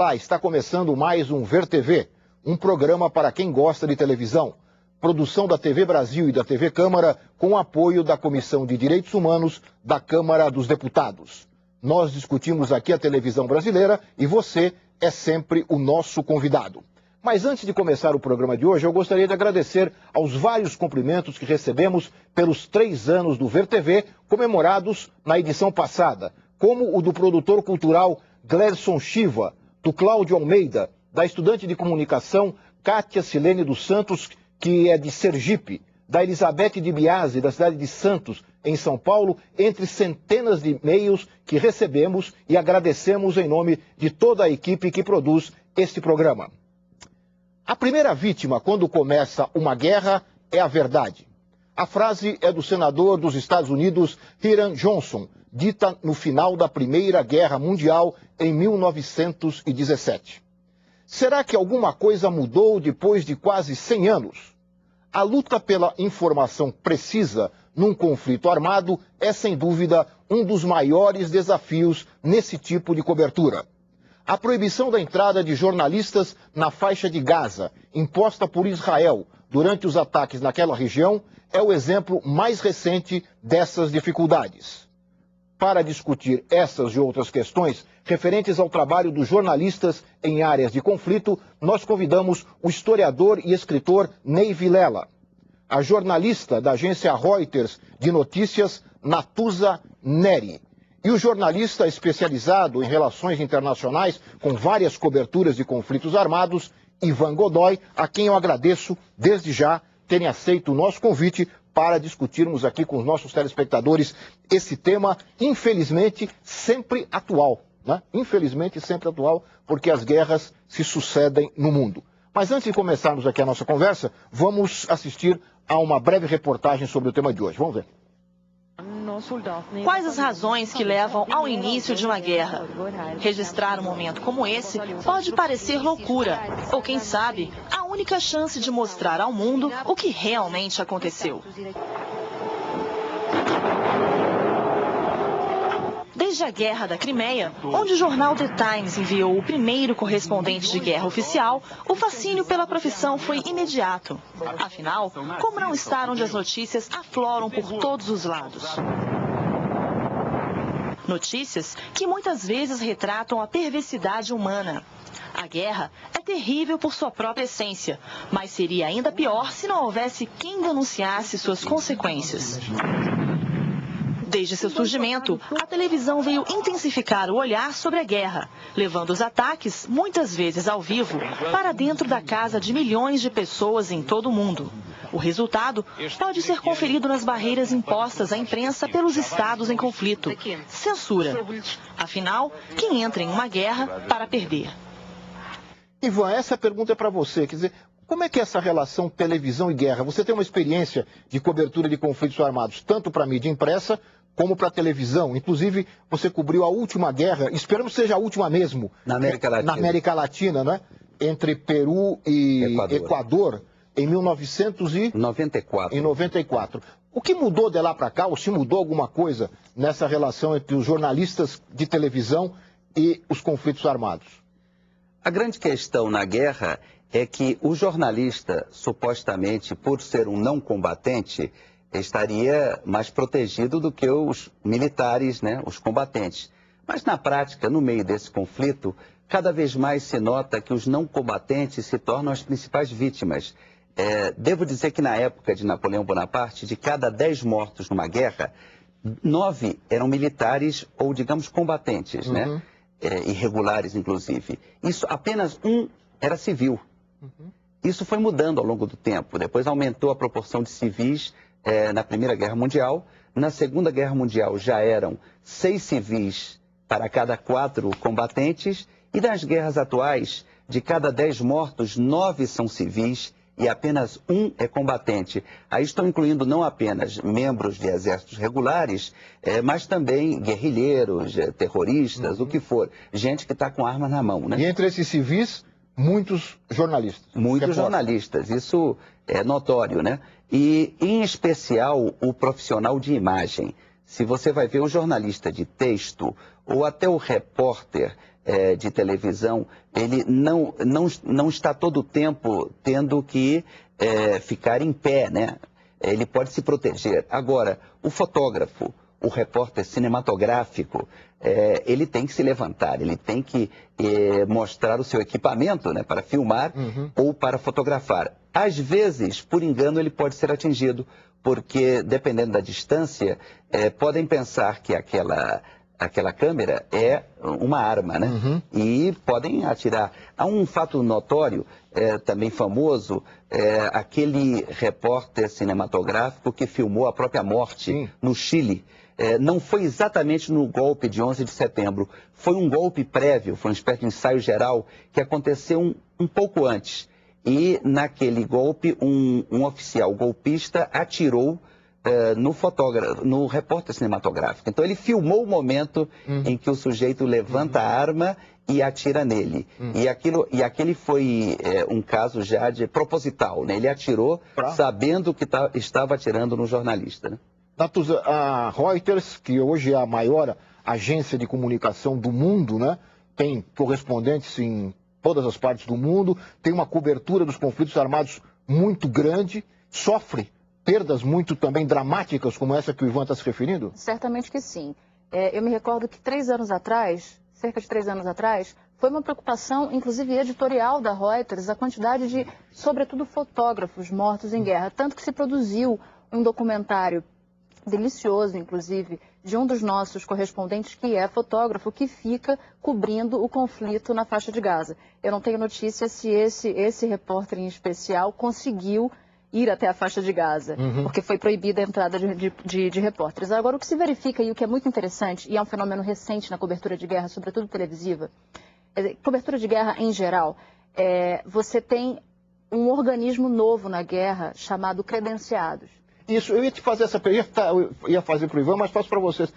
Olá, está começando mais um Ver TV, um programa para quem gosta de televisão. Produção da TV Brasil e da TV Câmara, com apoio da Comissão de Direitos Humanos da Câmara dos Deputados. Nós discutimos aqui a televisão brasileira e você é sempre o nosso convidado. Mas antes de começar o programa de hoje, eu gostaria de agradecer aos vários cumprimentos que recebemos pelos 3 anos do Ver TV, comemorados na edição passada, como o do produtor cultural Gleison Shiva, do Cláudio Almeida, da estudante de comunicação Kátia Silene dos Santos, que é de Sergipe, da Elizabeth de Biasi, da cidade de Santos, em São Paulo, entre centenas de e-mails que recebemos e agradecemos em nome de toda a equipe que produz este programa. A primeira vítima, quando começa uma guerra, é a verdade. A frase é do senador dos Estados Unidos, Hiram Johnson, dita no final da Primeira Guerra Mundial, em 1917. Será que alguma coisa mudou depois de quase 100 anos? A luta pela informação precisa num conflito armado é, sem dúvida, um dos maiores desafios nesse tipo de cobertura. A proibição da entrada de jornalistas na faixa de Gaza, imposta por Israel durante os ataques naquela região, é o exemplo mais recente dessas dificuldades. Para discutir essas e outras questões referentes ao trabalho dos jornalistas em áreas de conflito, nós convidamos o historiador e escritor Ney Vilela, a jornalista da agência Reuters de notícias Natuza Neri e o jornalista especializado em relações internacionais com várias coberturas de conflitos armados, Ivan Godoy, a quem eu agradeço desde já terem aceito o nosso convite para discutirmos aqui com os nossos telespectadores esse tema, infelizmente, sempre atual, né? Infelizmente, sempre atual, porque as guerras se sucedem no mundo. Mas antes de começarmos aqui a nossa conversa, vamos assistir a uma breve reportagem sobre o tema de hoje. Vamos ver. Quais as razões que levam ao início de uma guerra? Registrar um momento como esse pode parecer loucura, ou quem sabe, a única chance de mostrar ao mundo o que realmente aconteceu. Desde a Guerra da Crimeia, onde o jornal The Times enviou o primeiro correspondente de guerra oficial, o fascínio pela profissão foi imediato. Afinal, como não estar onde as notícias afloram por todos os lados? Notícias que muitas vezes retratam a perversidade humana. A guerra é terrível por sua própria essência, mas seria ainda pior se não houvesse quem denunciasse suas consequências. Desde seu surgimento, a televisão veio intensificar o olhar sobre a guerra, levando os ataques, muitas vezes ao vivo, para dentro da casa de milhões de pessoas em todo o mundo. O resultado pode ser conferido nas barreiras impostas à imprensa pelos estados em conflito. Censura. Afinal, quem entra em uma guerra para perder? Ivan, essa pergunta é para você. Quer dizer, como é que é essa relação televisão e guerra? Você tem uma experiência de cobertura de conflitos armados, tanto para a mídia impressa como para a televisão. Inclusive, você cobriu a última guerra, esperamos que seja a última mesmo, na América Latina, né? Entre Peru e Equador, em 1994. O que mudou de lá para cá, ou se mudou alguma coisa nessa relação entre os jornalistas de televisão e os conflitos armados? A grande questão na guerra é que o jornalista, supostamente, por ser um não combatente, estaria mais protegido do que os militares, né, os combatentes. Mas, na prática, no meio desse conflito, cada vez mais se nota que os não combatentes se tornam as principais vítimas. Devo dizer que, na época de Napoleão Bonaparte, de cada 10 mortos numa guerra, 9 eram militares ou, digamos, combatentes, né? Irregulares, inclusive. Isso, apenas um era civil. Isso foi mudando ao longo do tempo. Depois aumentou a proporção de civis na Primeira Guerra Mundial. Na Segunda Guerra Mundial já eram 6 civis para cada 4 combatentes. E nas guerras atuais, de cada 10 mortos, 9 são civis e apenas um é combatente. Aí estão incluindo não apenas membros de exércitos regulares, mas também guerrilheiros, terroristas, o que for. Gente que está com arma na mão, né? E entre esses civis, muitos jornalistas. Muitos jornalistas, isso é notório, né? E, em especial, o profissional de imagem. se você vai ver o jornalista de texto ou até o repórter de televisão, ele não está todo o tempo tendo que ficar em pé, né? Ele pode se proteger. Agora, o fotógrafo, o repórter cinematográfico, ele tem que se levantar, ele tem que mostrar o seu equipamento, né, para filmar ou para fotografar. Às vezes, por engano, ele pode ser atingido, porque, dependendo da distância, podem pensar que aquela câmera é uma arma, né? E podem atirar. Há um fato notório, também famoso, aquele repórter cinematográfico que filmou a própria morte no Chile. Não foi exatamente no golpe de 11 de setembro, foi um golpe prévio, foi uma espécie de ensaio geral que aconteceu um pouco antes. E naquele golpe, um oficial golpista atirou no repórter cinematográfico. Então ele filmou o momento em que o sujeito levanta a arma e atira nele. E aquele foi um caso já de proposital, né? Ele atirou sabendo que estava atirando no jornalista, né? Natuza, a Reuters, que hoje é a maior agência de comunicação do mundo, né? Tem correspondentes em todas as partes do mundo, tem uma cobertura dos conflitos armados muito grande, sofre perdas muito também dramáticas, como essa que o Ivan está se referindo? Certamente que sim. Eu me recordo que 3 anos atrás, cerca de 3 anos atrás, foi uma preocupação, inclusive editorial da Reuters, a quantidade de, sobretudo, fotógrafos mortos em guerra. Tanto que se produziu um documentário delicioso, inclusive, de um dos nossos correspondentes, que é fotógrafo, que fica cobrindo o conflito na faixa de Gaza. Eu não tenho notícia se esse repórter em especial conseguiu ir até a faixa de Gaza, porque foi proibida a entrada de repórteres. Agora, o que se verifica e o que é muito interessante, e é um fenômeno recente na cobertura de guerra, sobretudo televisiva, cobertura de guerra em geral, você tem um organismo novo na guerra chamado credenciados. Isso, eu ia te fazer essa pergunta, eu ia fazer para o Ivan, mas faço para vocês.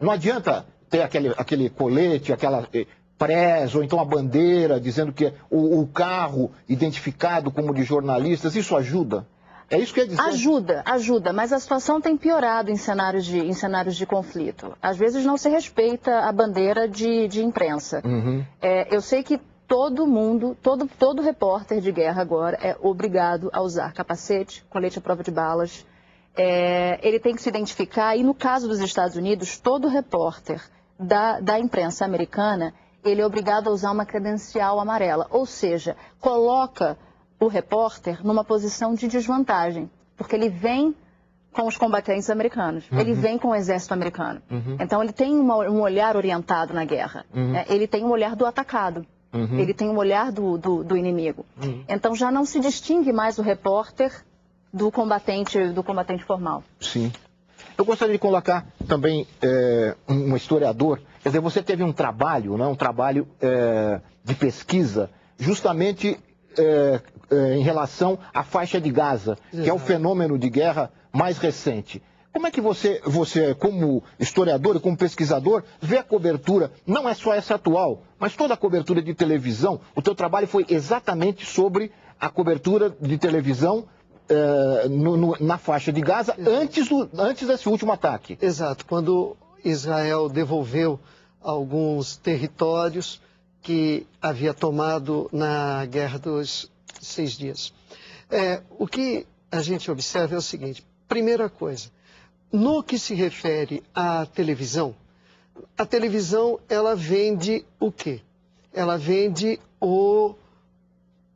Não adianta ter aquele colete, aquela press, ou então a bandeira, dizendo que o carro identificado como de jornalistas, isso ajuda? É isso que eu ia dizer? Ajuda, mas a situação tem piorado em cenários de conflito. Às vezes não se respeita a bandeira de imprensa. Eu sei que todo mundo, todo repórter de guerra agora é obrigado a usar capacete, colete à prova de balas. Ele tem que se identificar, e no caso dos Estados Unidos, todo repórter da imprensa americana, ele é obrigado a usar uma credencial amarela. Ou seja, coloca o repórter numa posição de desvantagem, porque ele vem com os combatentes americanos, ele vem com o exército americano. Então ele tem um olhar orientado na guerra, ele tem um olhar do atacado. Ele tem um olhar do inimigo. Então já não se distingue mais o repórter do combatente formal. Sim. Eu gostaria de colocar também um historiador. Quer dizer, você teve um trabalho, né, de pesquisa, justamente em relação à faixa de Gaza, que é o fenômeno de guerra mais recente. Como é que você, como historiador e como pesquisador, vê a cobertura, não é só essa atual, mas toda a cobertura de televisão? O teu trabalho foi exatamente sobre a cobertura de televisão na faixa de Gaza, antes desse último ataque. Exato, quando Israel devolveu alguns territórios que havia tomado na Guerra dos 6 Dias. O que a gente observa é o seguinte: primeira coisa, no que se refere à televisão, a televisão ela vende o quê? Ela vende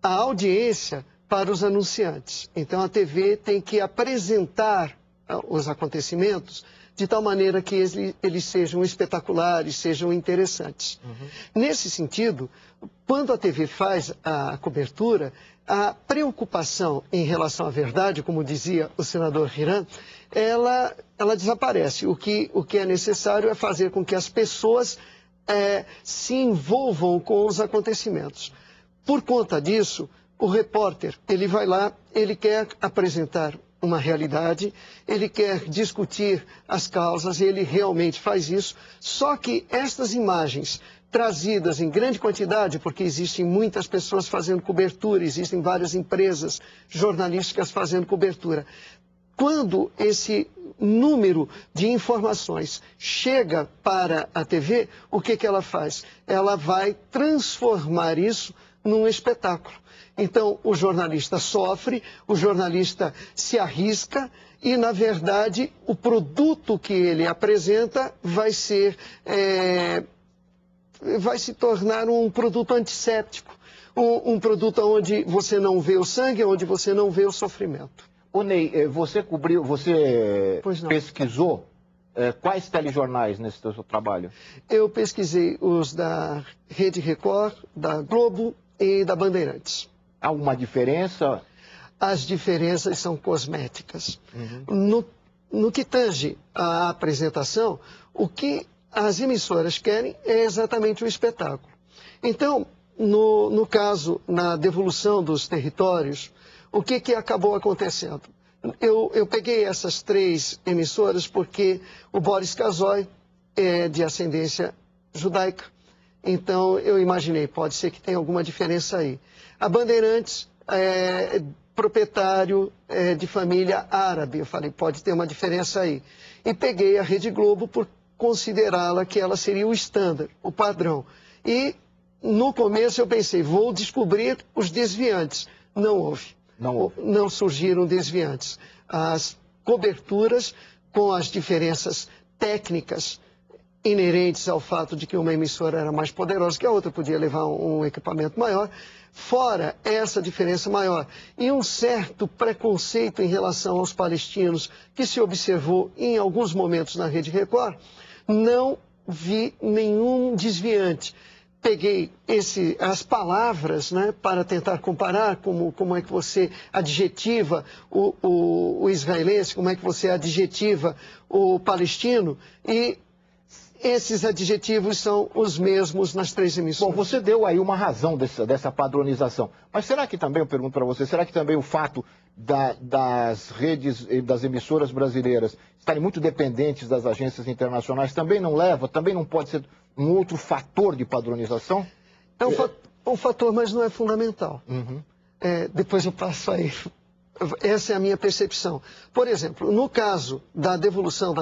a audiência para os anunciantes. Então a TV tem que apresentar os acontecimentos de tal maneira que eles sejam espetaculares, sejam interessantes. Nesse sentido, quando a TV faz a cobertura, a preocupação em relação à verdade, como dizia o senador Hiran, ela desaparece. O que é necessário é fazer com que as pessoas se envolvam com os acontecimentos. Por conta disso, o repórter, ele vai lá, ele quer apresentar uma realidade, ele quer discutir as causas, ele realmente faz isso, só que estas imagens trazidas em grande quantidade, porque existem muitas pessoas fazendo cobertura, existem várias empresas jornalísticas fazendo cobertura. Quando esse número de informações chega para a TV, o que ela faz? Ela vai transformar isso num espetáculo. Então, o jornalista sofre, o jornalista se arrisca e, na verdade, o produto que ele apresenta vai se tornar um produto antisséptico, um produto onde você não vê o sangue, onde você não vê o sofrimento. Ô Ney, você pesquisou quais telejornais nesse seu trabalho? Eu pesquisei os da Rede Record, da Globo e da Bandeirantes. Há uma diferença? As diferenças são cosméticas. No que tange à apresentação, o que as emissoras querem é exatamente o espetáculo. Então, no caso, na devolução dos territórios, o que acabou acontecendo? Eu peguei essas 3 emissoras porque o Boris Casoy é de ascendência judaica. Então, eu imaginei, pode ser que tenha alguma diferença aí. A Bandeirantes é proprietário de família árabe. Eu falei, pode ter uma diferença aí. E peguei a Rede Globo por considerá-la que ela seria o estándar, o padrão. E, no começo, eu pensei, vou descobrir os desviantes. Não houve. Não surgiram desviantes. As coberturas, com as diferenças técnicas inerentes ao fato de que uma emissora era mais poderosa que a outra, podia levar um equipamento maior, fora essa diferença maior. E um certo preconceito em relação aos palestinos que se observou em alguns momentos na Rede Record, não vi nenhum desviante. Peguei as palavras, né, para tentar comparar como é que você adjetiva o israelense, como é que você adjetiva o palestino, e esses adjetivos são os mesmos nas 3 emissoras. Bom, você deu aí uma razão dessa padronização. Mas será que também, eu pergunto para você, será que também o fato das redes, das emissoras brasileiras estarem muito dependentes das agências internacionais também não pode ser um outro fator de padronização? É um fator, mas não é fundamental. Depois eu passo aí. Essa é a minha percepção. Por exemplo, no caso da devolução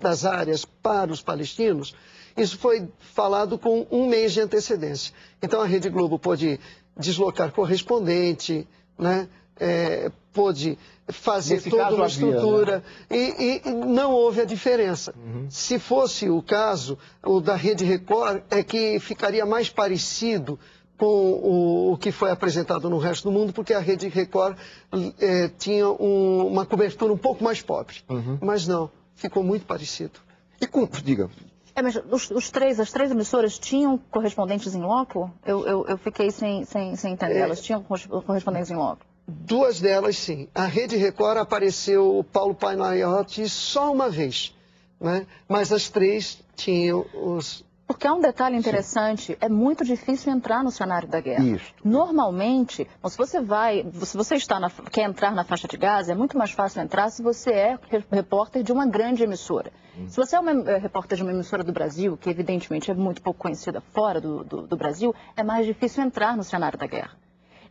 das áreas para os palestinos, isso foi falado com 1 mês de antecedência. Então a Rede Globo pôde deslocar correspondente, né? Pôde fazer toda uma estrutura, né? e não houve a diferença. Se fosse o caso, o da Rede Record é que ficaria mais parecido com o que foi apresentado no resto do mundo, porque a Rede Record tinha uma cobertura um pouco mais pobre. Mas não, ficou muito parecido. Diga. Mas as 3 emissoras tinham correspondentes em loco? Eu fiquei sem entender. Elas tinham correspondentes em loco? 2 delas, sim. A Rede Record apareceu o Paulo Painaiotti só uma vez, né? Mas as 3 tinham os... Porque há um detalhe interessante, é muito difícil entrar no cenário da guerra. Isso. Normalmente, se você quer entrar na faixa de Gaza, é muito mais fácil entrar se você é repórter de uma grande emissora. Se você é repórter de uma emissora do Brasil, que evidentemente é muito pouco conhecida fora do Brasil, é mais difícil entrar no cenário da guerra.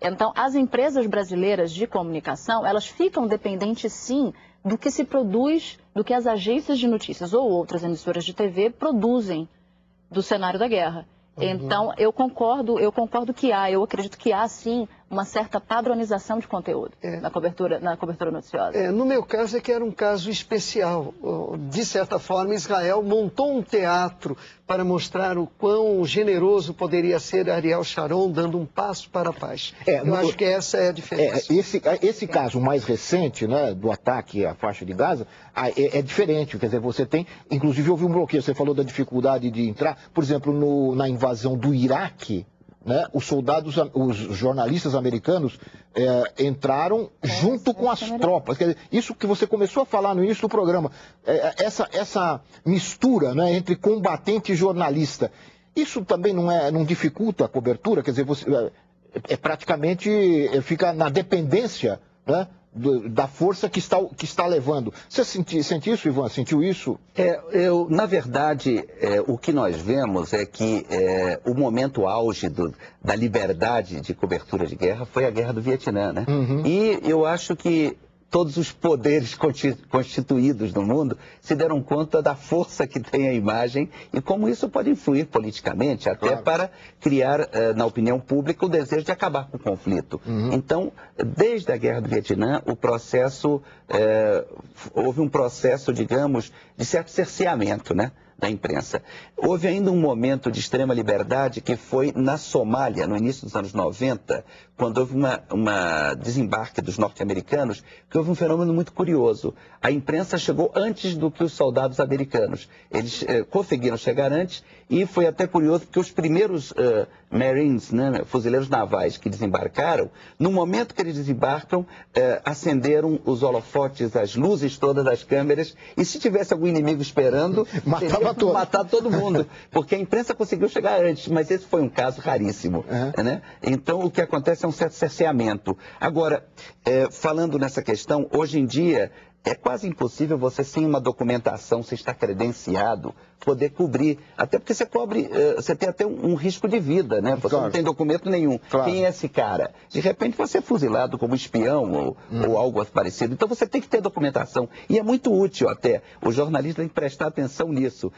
Então, as empresas brasileiras de comunicação, elas ficam dependentes, sim, do que se produz, do que as agências de notícias ou outras emissoras de TV produzem do cenário da guerra. Então, eu concordo que eu acredito que há, sim, uma certa padronização de conteúdo na cobertura noticiosa. No meu caso, é que era um caso especial. De certa forma, Israel montou um teatro para mostrar o quão generoso poderia ser Ariel Sharon dando um passo para a paz. Eu acho que essa é a diferença. Esse caso mais recente, né, do ataque à faixa de Gaza, é diferente. Quer dizer, você tem... Inclusive, houve um bloqueio. Você falou da dificuldade de entrar. Por exemplo, na invasão do Iraque, né, os jornalistas americanos entraram junto com as tropas. Quer dizer, isso que você começou a falar no início do programa, essa mistura, né, entre combatente e jornalista, isso também não dificulta a cobertura? Quer dizer, você praticamente fica na dependência, né, da força que está levando. Você sente isso, Ivan? Sentiu isso? Na verdade, o que nós vemos é que o momento auge da liberdade de cobertura de guerra foi a Guerra do Vietnã, né? E eu acho que todos os poderes constituídos no mundo se deram conta da força que tem a imagem e como isso pode influir politicamente, até para criar na opinião pública o desejo de acabar com o conflito. Então, desde a Guerra do Vietnã, houve um processo, digamos, de certo cerceamento, né, da imprensa. Houve ainda um momento de extrema liberdade que foi na Somália, no início dos anos 90, quando houve uma desembarque dos norte-americanos, que houve um fenômeno muito curioso. A imprensa chegou antes do que os soldados americanos. Eles conseguiram chegar antes e foi até curioso porque os primeiros Marines, né, fuzileiros navais que desembarcaram, no momento que eles desembarcam, acenderam os holofotes, as luzes todas das câmeras, e se tivesse algum inimigo esperando, matar todo mundo, porque a imprensa conseguiu chegar antes, mas esse foi um caso raríssimo. Né? Então, o que acontece é um certo cerceamento. Agora, falando nessa questão, hoje em dia, é quase impossível você, sem uma documentação, você estar credenciado, poder cobrir. Até porque você cobre, você tem até um risco de vida, né? Você não tem documento nenhum. Quem é esse cara? De repente você é fuzilado como espião ou algo parecido. Então você tem que ter documentação. E é muito útil até. O jornalista tem que prestar atenção nisso.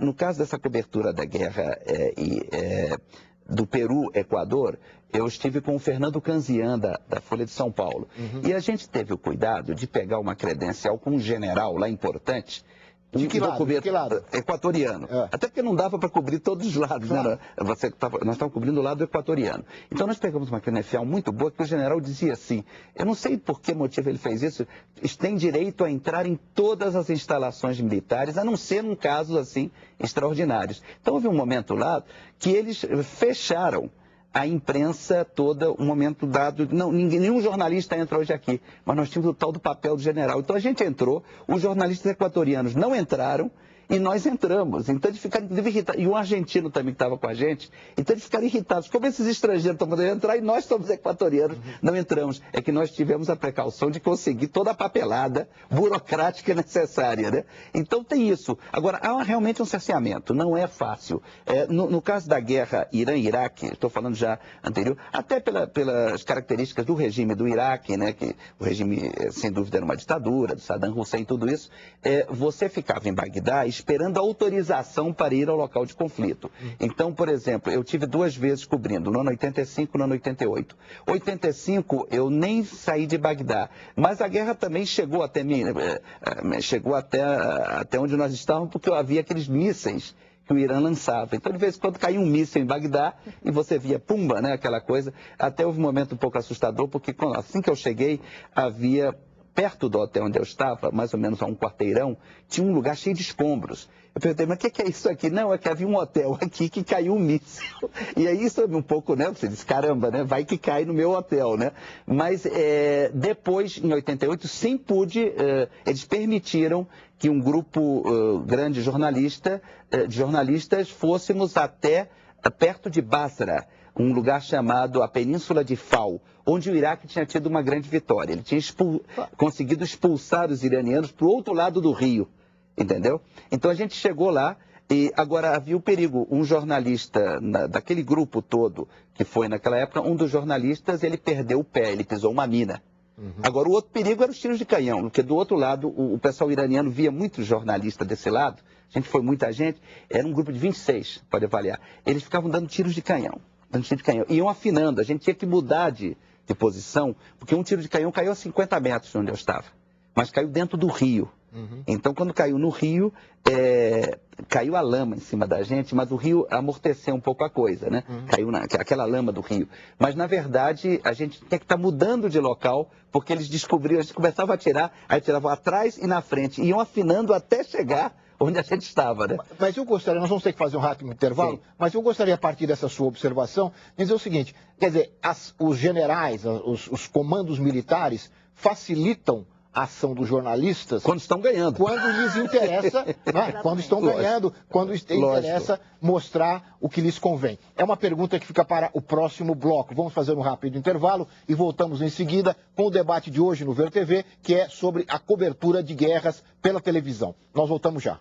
No caso dessa cobertura da guerra do Peru-Equador, eu estive com o Fernando Canzian, da Folha de São Paulo. E a gente teve o cuidado de pegar uma credencial com um general lá importante. De que lado? Equatoriano. Até porque não dava para cobrir todos os lados, né? Nós estávamos cobrindo o lado equatoriano. Então nós pegamos uma credencial muito boa que o general dizia assim, eu não sei por que motivo ele fez isso, eles têm direito a entrar em todas as instalações militares, a não ser num casos assim extraordinários. Então houve um momento lá que eles fecharam a imprensa toda, um momento dado, nenhum jornalista entra hoje aqui, mas nós tínhamos o tal do papel do general. Então a gente entrou, os jornalistas equatorianos não entraram e nós entramos. Então eles ficaram inclusive irritados. E um argentino também que estava com a gente, então eles ficaram irritados. Como esses estrangeiros estão podendo entrar e nós somos equatorianos, não entramos. É que nós tivemos a precaução de conseguir toda a papelada burocrática necessária, né? Então tem isso. Agora, há realmente um cerceamento, não é fácil. No caso da guerra Irã-Iraque, estou falando já anterior, até pelas características do regime do Iraque, né, que o regime, sem dúvida, era uma ditadura, do Saddam Hussein e tudo isso, você ficava em Bagdá esperando a autorização para ir ao local de conflito. Então, por exemplo, eu tive 2 vezes cobrindo, no ano 85 e no ano 88. 85 eu nem saí de Bagdá, mas a guerra também chegou até mim, chegou até onde nós estávamos, porque havia aqueles mísseis que o Irã lançava. Então, de vez em quando caía um míssil em Bagdá e você via pumba, né, aquela coisa. Até houve um momento um pouco assustador, porque assim que eu cheguei, havia perto do hotel onde eu estava, mais ou menos a um quarteirão, tinha um lugar cheio de escombros. Eu perguntei, mas o que é isso aqui? Não, é que havia um hotel aqui que caiu um míssil. E aí isso é um pouco, né? Você diz, caramba, né? Vai que cai no meu hotel, né? Mas depois, em 88, sim pude, eles permitiram que um grupo grande de jornalistas fôssemos até perto de Basra, um lugar chamado a Península de Fao, onde o Iraque tinha tido uma grande vitória. Ele tinha conseguido expulsar os iranianos para o outro lado do rio, entendeu? Então a gente chegou lá e agora havia o perigo. Um jornalista daquele grupo todo que foi naquela época, um dos jornalistas, ele perdeu o pé, ele pisou uma mina. Agora o outro perigo era os tiros de canhão, porque do outro lado o pessoal iraniano via muitos jornalistas desse lado, a gente foi muita gente, era um grupo de 26, pode avaliar. Eles ficavam dando tiros de canhão. Iam afinando, a gente tinha que mudar de posição, porque um tiro de canhão caiu a 50 metros de onde eu estava, mas caiu dentro do rio. Então, quando caiu no rio, caiu a lama em cima da gente, mas o rio amorteceu um pouco a coisa, né? Caiu aquela lama do rio. Mas, na verdade, a gente tinha que estar mudando de local, porque eles descobriram, a gente começava a atirar, aí tiravam atrás e na frente, iam afinando até chegar onde a gente estava, né? Mas eu gostaria, nós vamos ter que fazer um rápido intervalo, mas eu gostaria, a partir dessa sua observação, dizer o seguinte, quer dizer, os generais, os comandos militares facilitam a ação dos jornalistas quando estão ganhando. Quando lhes interessa, né? Quando estão ganhando, quando interessa mostrar o que lhes convém. É uma pergunta que fica para o próximo bloco. Vamos fazer um rápido intervalo e voltamos em seguida com o debate de hoje no Ver TV, que é sobre a cobertura de guerras pela televisão. Nós voltamos já.